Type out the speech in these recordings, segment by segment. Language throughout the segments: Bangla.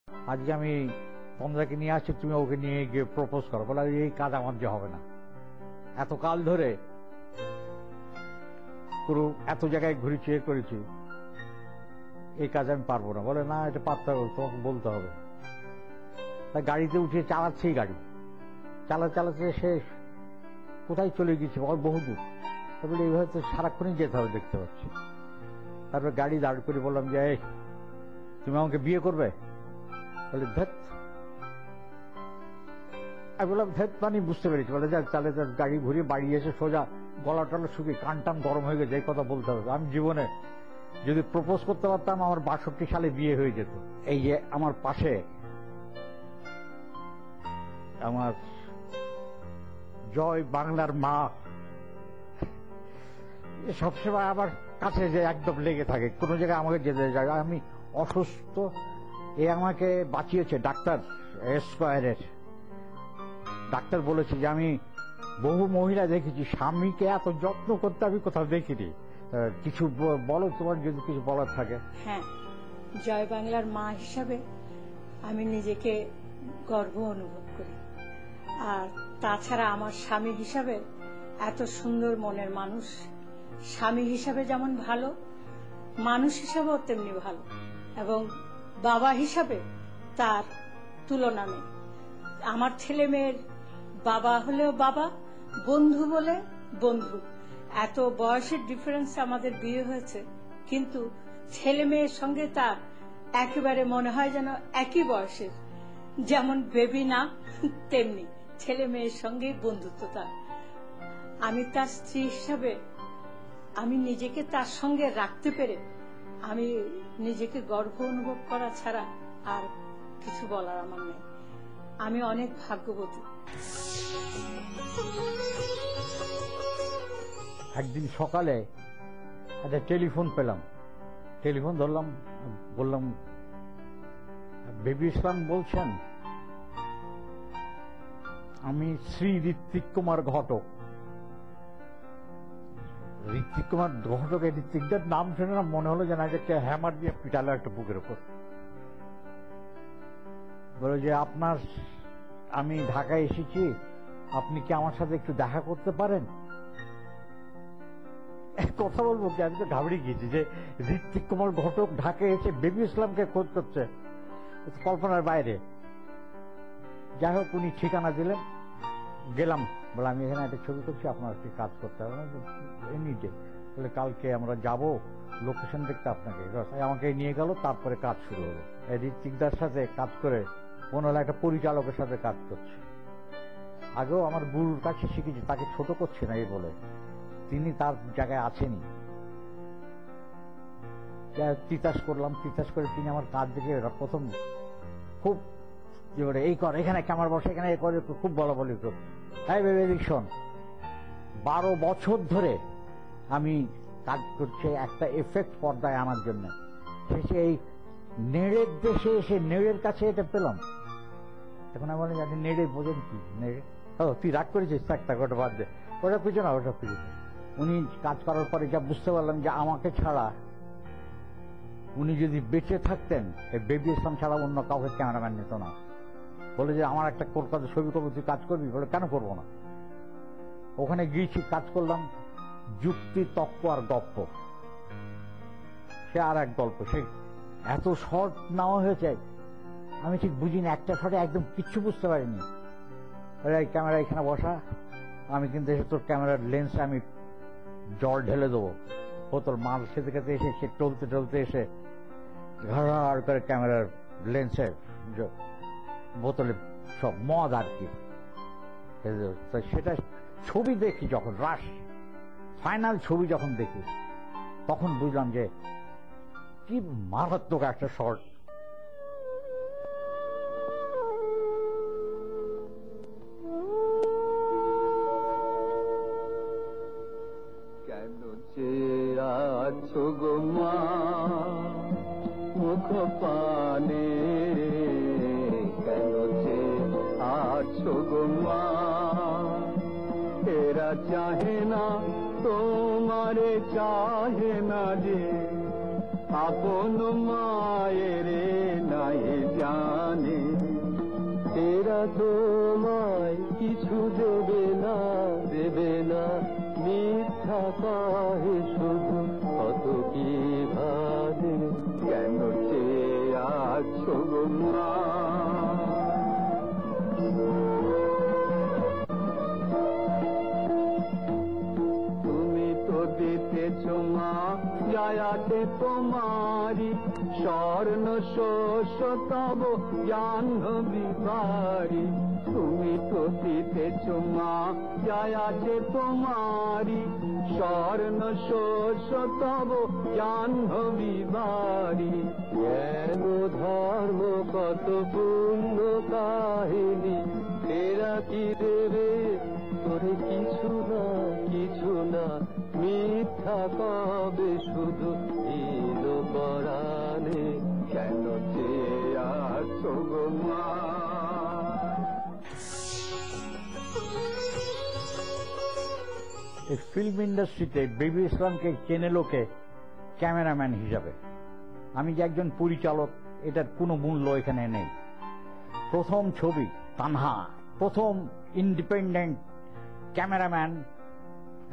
আজকে আমি তন্দ্রাকে নিয়ে আসছি, তুমি ওকে নিয়ে গিয়ে প্রপোজ করো। বলে এই কাজ আমার যে হবে না, এত কাল ধরে পুরো এত জায়গায় ঘুরেছি, করেছি, এই কাজ আমি পারবো না। বলে না, এটা পারতে হবে, তোমাকে বলতে হবে। তা গাড়িতে উঠে চালাচ্ছেই, গাড়ি চালাচ্ছে শেষ, কোথায় চলে গেছে বহুদূর। তারপরে এইভাবে তো সারাক্ষণই যেতে হবে, দেখতে পাচ্ছি। তারপরে গাড়ি দাঁড় করে বললাম যে এই, তুমি আমাকে বিয়ে করবে? বলে ধেত। আমি বললাম ধেত মানে বুঝতে পেরেছি। বলে যাক তাহলে গাড়ি ঘুরিয়ে বাড়ি এসে সোজা গলা টলা শুকিয়ে কান টান গরম হয়ে গেছে, এই কথা বলতে হবে। আমি জীবনে যদি প্রপোজ করতে পারতাম, আমার 62 সালে বিয়ে হয়ে যেত। এই যে আমার পাশে আমার জয় বাংলার মা সবসময় আমার কাছে যে একদম লেগে থাকে, কোন জায়গায় আমাকে যেতে যায়। আমি অসুস্থ, এ আমাকে বাঁচিয়েছে। ডাক্তার স্কয়ারের ডাক্তার বলেছে যে আমি বহু মহিলা দেখেছি, স্বামীকে এত যত্ন করতে আমি কোথাও দেখিনি। কিছু বলো, তোমার যদি কিছু বলার থাকে। হ্যাঁ, জয় বাংলার মা হিসাবে আমি নিজেকে গর্ব অনুভব করি। আর তাছাড়া আমার স্বামী হিসাবে এত সুন্দর মনের মানুষ, স্বামী হিসাবে যেমন ভালো, মানুষ হিসাবেও তেমনি ভালো, এবং বাবা হিসাবে তার তুলনা নেই। আমার ছেলে মেয়ের বাবা হলেও বাবা, বন্ধু বলে বন্ধু। এত বয়সের ডিফারেন্স আমাদের বিয়ে হয়েছে, কিন্তু ছেলে মেয়ের সঙ্গে তার একেবারে মনে হয় যেন একই বয়সের। যেমন বেবি না, তেমনি ছেলে মেয়ের সঙ্গে বন্ধুত্ব তার। আমি তার স্ত্রী হিসাবে আমি নিজেকে তার সঙ্গে রাখতে পেরে আমি নিজেকে গর্ব অনুভব করা ছাড়া আর কিছু বলার আমার নেই। আমি অনেক ভাগ্যবতী। একদিন সকালে একটা টেলিফোন পেলাম, টেলিফোন ধরলাম, বললাম বেবি ইসলাম বলছেন? আমি শ্রী ঋত্বিক কুমার ঘটক। ঋত্বিক কুমার ঘটক, ঋত্বিকদার নাম শুনে না মনে হলো যেন একটা হ্যামার দিয়ে পিটালো একটা বুকের উপর। বলে যে আপনার, আমি ঢাকায় এসেছি, আপনি কি আমার সাথে একটু দেখা করতে পারেন? কথা বলবো কি, আমি তো ঘাবড়ে গিয়েছি যে ঋত্বিক কুমার ঘটক ঢাকায় এসে বেবি ইসলামকে খোঁজ করছে, কল্পনার বাইরে। যাই হোক, উনি ঠিকানা দিলেন, গেলাম। বলে আমি এখানে একটা ছবি করছি, আপনার কি কাজ করতে হবে? এমনি ডে। বলে কালকে আমরা যাব লোকেশন দেখতে আপনাকে। আমাকে নিয়ে গেল, তারপরে কাজ শুরু হলো। ঋত্বিকদার সাথে কাজ করে মনে হলো একটা পরিচালকের সাথে কাজ করছে। আগেও আমার গুরুর কাছে শিখেছি, তাকে ছোট করছে না এই বলে, তিনি তার জায়গায় আছেনই। তিতাস করলাম, তিতাস করে তিনি আমার কাজ দেখে প্রথম খুব এই কর, এখানে ক্যামেরা বসে, এখানে এ করে, খুব বলা বলি করত। হ্যাঁ বেবি শোন, 12 বছর ধরে আমি কাজ করছি একটা এফেক্ট পর্দায় আনার জন্য। শেষে এই নেড়ের দেশে এসে নেড়ের কাছে এটা পেলাম। এখন আমি বলি, আপনি নেড়ে বোঝেন কি? নেড়ে, ও তুই রাগ করেছিস, একটা গোটা বাদ দে, ওটা কিছু না, ওটা কিছু। উনি কাজ করার পরে যা বুঝতে পারলাম যে আমাকে ছাড়া, উনি যদি বেঁচে থাকতেন, এই বেবি ইসলাম ছাড়া অন্য কাউকে ক্যামেরাম্যান নিত না। বলে যে আমার একটা কলকাতা ছবি করবো, তুই কাজ করবি? বলে কেন করবো না। ওখানে গিয়েছি, কাজ করলাম, যুক্তি তক্ক আর গপ্প, সে আর এক গল্প। সে এত শর্ট নেওয়া হয়েছে, আমি ঠিক বুঝিনি, একটা শর্টে একদম কিচ্ছু বুঝতে পারিনি। ক্যামেরা এখানে বসা, আমি কিন্তু এসে তোর ক্যামেরার লেন্সে আমি জল ঢেলে দেবো। ও তোর মাল খেতে খেতে এসে, সে টলতে টলতে এসে ঘাড় করে ক্যামেরার লেন্সের বোতলে সব মদ আর কি। সেটা ছবি দেখি যখন, রাশ ফাইনাল ছবি যখন দেখি, তখন বুঝলাম যে কি মারাত্মক একটা শর্ট। কেন চেয়ে আছো গো মা মুখ পানে, কেন চেয়ে আছো গো মা, এরা চাহে না তোমারে, চাহে না যে আপন মায়েরে নাই জান। তোমায় কিছু দেবে না, দেবে না, মিথ্যা কহে শুধু, কত কি ভাবে, কেন চেয়ে আছো গো মা? তুমি তো দিতেছ মা, যাই আছে তোমারি, স্বর্ণ শস্য তব জাহ্নবী বাড়ি। তুমি তো দিতেছ মা, যাই আছে তোমারি, স্বর্ণ শস্য তব জাহ্নবী বাড়ি। জ্ঞান ধর্ম কত পূর্ণ কাহিনী, এরা কি দেবে তোরে কিছু না, কিছু না, মিথ্যা কবে শুধু এলো পরাণে, কেন চেয়ে আছো গো মা? এই ফিল্ম ইন্ডাস্ট্রিতে বেবি ইসলামকে চেনে লোকে ক্যামেরাম্যান হিসাবে। আমি যে একজন পরিচালক, এটার কোনো মূল্য এখানে নেই। প্রথম ছবি তানহা, প্রথম ইন্ডিপেন্ডেন্ট ক্যামেরাম্যান,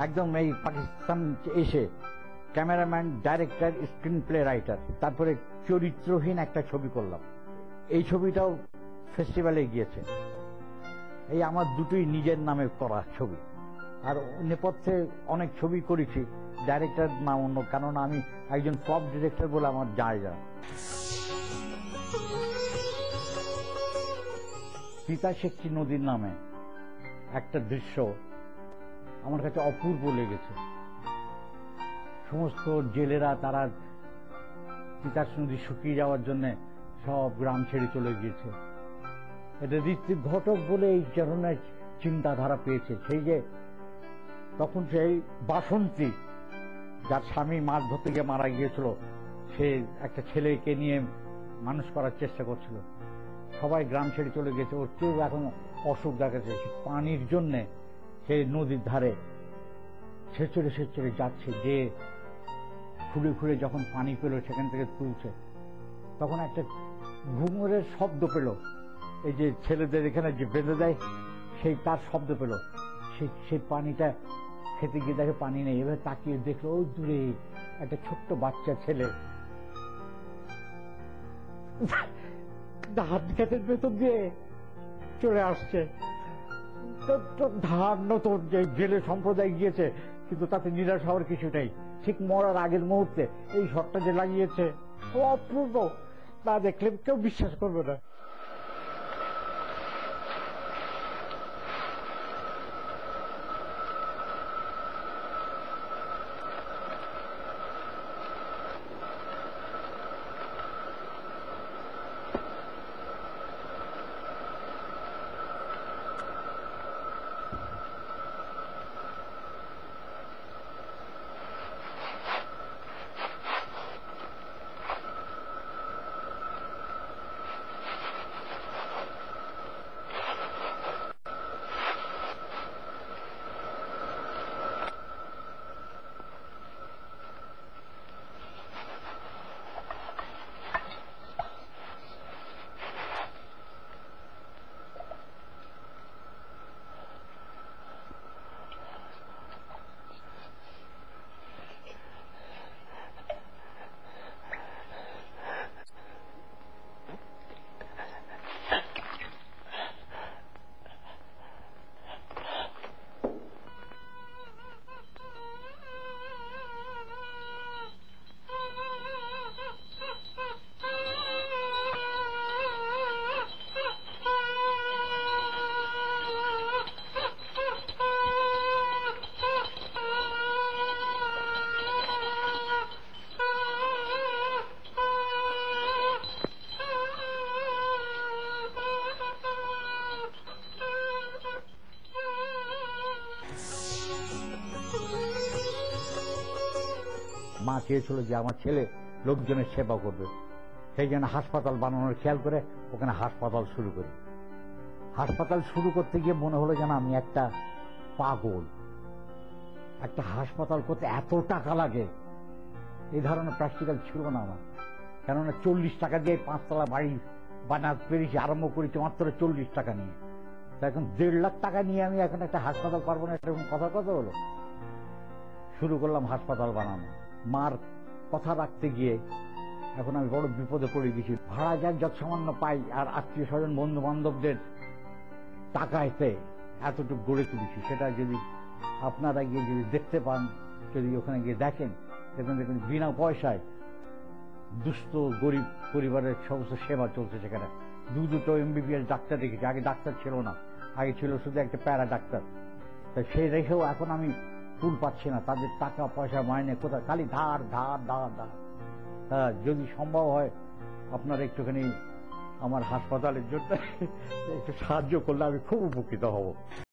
একদম এই পাকিস্তান এসে cameraman, director, screen play writer. তারপরে চরিত্রহীন একটা ছবি করলাম, এই ছবিটাও ফেস্টিভ্যালে গিয়েছে। এই আমার দুটোই নিজের নামে করা ছবি। আর নেপথ্যে অনেক ছবি করেছি, ডাইরেক্টর নাম অন্য, কারণ আমি একজন পপ ডিরেক্টর বলে আমার জায়গা। পিতাশেখচি নদীর নামে একটা দৃশ্য আমার কাছে অপূর্ব লেগেছে। সমস্ত জেলেরা তারা তিতাস নদী শুকিয়ে যাওয়ার জন্য সব গ্রাম ছেড়ে চলে গিয়েছে। এটা ঋত্বিক ঘটক বলে এই ধরনের চিন্তাধারা পেয়েছে। সেই যে তখন সেই বাসন্তী, যার স্বামী মাছ ধরতে গিয়ে মারা গিয়েছিল, সে একটা ছেলেকে নিয়ে মানুষ করার চেষ্টা করছিল। সবাই গ্রাম ছেড়ে চলে গেছে, ওর কেউ এখন অসুখ দেখাচ্ছে। পানির জন্যে সে নদীর ধারে ছেচড়ে ছেচড়ে যাচ্ছে, যে খুঁড়ে খুঁড়ে যখন পানি পেল সেখান থেকে তুলছে, তখন একটা ঘুঙুরের শব্দ পেল। এই যে ছেলেদের এখানে যে বেঁধে দেয়, সেই তার শব্দ পেল। সেই পানিটা খেতে গিয়ে দেখে পানি নেই। এবার তাকিয়ে দেখলো ওই দূরে একটা ছোট্ট বাচ্চা ছেলে ধান খেতের ভেতর দিয়ে চলে আসছে। ধান নতুন যে জেলে সম্প্রদায় গিয়েছে, কিন্তু তাতে নিরাশ হওয়ার কিছু নেই। ঠিক মরার আগের মুহূর্তে এই শটটা যে লাগিয়েছে, অপূর্ব। তা দেখলে কেউ বিশ্বাস করবে না। মা চেয়েছিল যে আমার ছেলে লোকজনের সেবা করবে, সেই জন্য হাসপাতাল বানানোর খেয়াল করে ওখানে হাসপাতাল শুরু করি। হাসপাতাল শুরু করতে গিয়ে মনে হলো যেন আমি একটা পাগল। একটা হাসপাতাল করতে এত টাকা লাগে, এই ধরনের প্র্যাকটিক্যাল ছিল না আমার। কেননা 40 টাকা দিয়ে 5 তলা বাড়ি বানাতে পেরেছি, আরম্ভ করেছি মাত্র 40 টাকা নিয়ে। তা এখন 1.5 লাখ টাকা নিয়ে আমি এখন একটা হাসপাতাল পারবো না, এরকম কথা হলো। শুরু করলাম হাসপাতাল বানানো। মার কথা রাখতে গিয়ে এখন আমি বড় বিপদে পড়ে গেছি। ভাড়া যান যত সামান্য পাই, আর আত্মীয় স্বজন বন্ধু বান্ধবদের টাকাতে এতটুকু গড়ে তুলেছি। সেটা যদি আপনারা গিয়ে যদি দেখতে পান, যদি ওখানে গিয়ে দেখেন বিনা পয়সায় দুস্থ গরিব পরিবারের সমস্ত সেবা চলছে সেখানে। দুটো MBBS ডাক্তার রেখেছি, আগে ডাক্তার ছিল না, আগে ছিল শুধু একটা প্যারা ডাক্তার। তাই সেই রেখেও এখন আমি ফুল পাচ্ছি না, তাদের টাকা পয়সা মাইনে কোথায়, খালি ধার ধার ধার ধার। হ্যাঁ, যদি সম্ভব হয় আপনারা একটুখানি আমার হাসপাতালের জন্য একটু সাহায্য করলে আমি খুব উপকৃত হব।